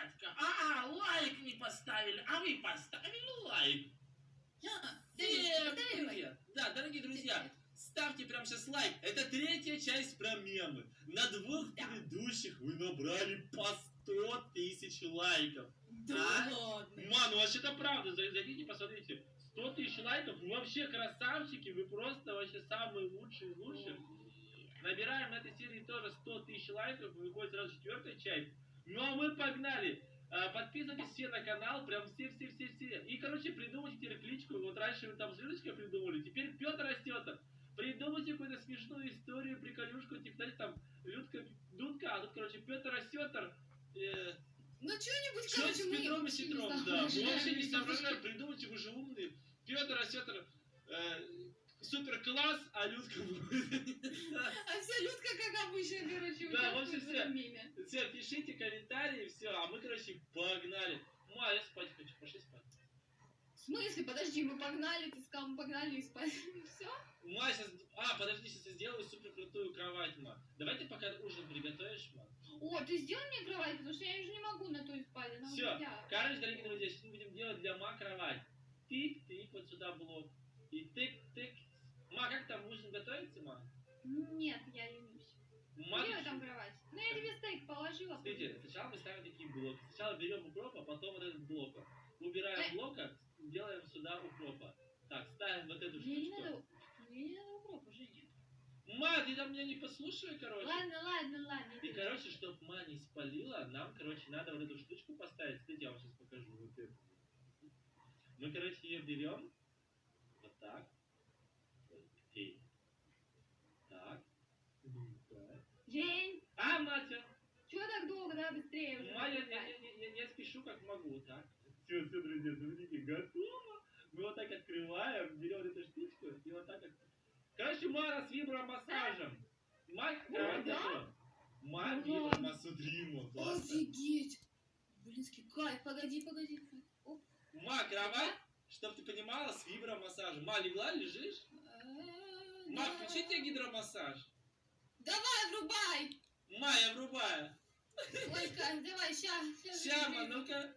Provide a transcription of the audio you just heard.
батька. Лайк не поставили, а вы поставили лайк. Всем привет. Да, дорогие друзья, ставьте прямо сейчас лайк. Это третья часть про мемы. На двух предыдущих вы набрали по 100 тысяч лайков. Да ладно. Ман, ну вообще-то правда, зайдите, посмотрите. 100 тысяч лайков, вы вообще красавчики, вы просто вообще самые лучшие. Набираем на этой серии тоже 100 тысяч лайков, выходит сразу четвертая часть. Ну а мы погнали. Подписывайтесь все на канал, прям все. И, короче, придумайте теперь кличку. Вот раньше вы там Жирочка придумали, теперь Петр Растет. Придумайте какую-то смешную историю, приколюшку, типа, знаете, там, Людка, Дудка, а тут, короче, Петр Растет. Ну, что-нибудь, Что короче, с Петром и Сетром, да. Вы вообще не соображаем. соображаете, придумайте, вы же умные. Петр Растет, супер класс, а Людка будет. А вся Людка, как обычно, короче, Да, в общем, в этом меме. Все, пишите комментарии, все, а мы, короче, погнали. Ма, я спать хочу, пошли спать. В смысле? Подожди, мы погнали, ты сказал, мы погнали и спать. Все? Ма, сейчас... подожди, сейчас я сделаю супер крутую кровать, ма. Давай ты пока ужин приготовишь, ма. О, ты сделай мне кровать, потому что я уже не могу на той спать. Она Все, уже я. короче, дорогие друзья, сейчас мы будем делать для ма кровать. Тык-тык, вот сюда блок. И тык-тык. Ма, как там ужин готовится, ма? Нет, я ленюсь. Ма, Где там кровать? Ну, я тебе стейк положила. смотрите, сначала мы ставим такие блоки. Сначала берем укроп, а потом вот этот блок. Убираем блока, делаем сюда укропа. Так, ставим вот эту Мне не штучку. надо, мне не надо укропа, Женя. Ма, ты там меня не послушай, короче. Ладно. И, короче, чтоб ма не спалила, нам, короче, надо вот эту штучку поставить. Кстати, я вам сейчас покажу. Вот эту. Мы, короче, ее берем. Вот так. Эй. Так. Так. Жень, Матя. чего так долго? Давай быстрее уже. Ма, я спешу как могу, так. Все, друзья, смотрите, готово. Мы вот так открываем, берем эту штучку и вот так. Короче, Мара с вибромассажем. Ма, кровать готова. Ма, вибромассаж, смотри, ма, классно. Офигеть. Блинский кайф, погоди. Оп. Ма, кровать, чтоб ты понимала, с вибромассажем. Ма, легла, лежишь? Ма, включи тебе гидромассаж. Давай, врубай. Ма, я врубаю. Ой, Кать, давай, ща. Ща, ма, ну-ка.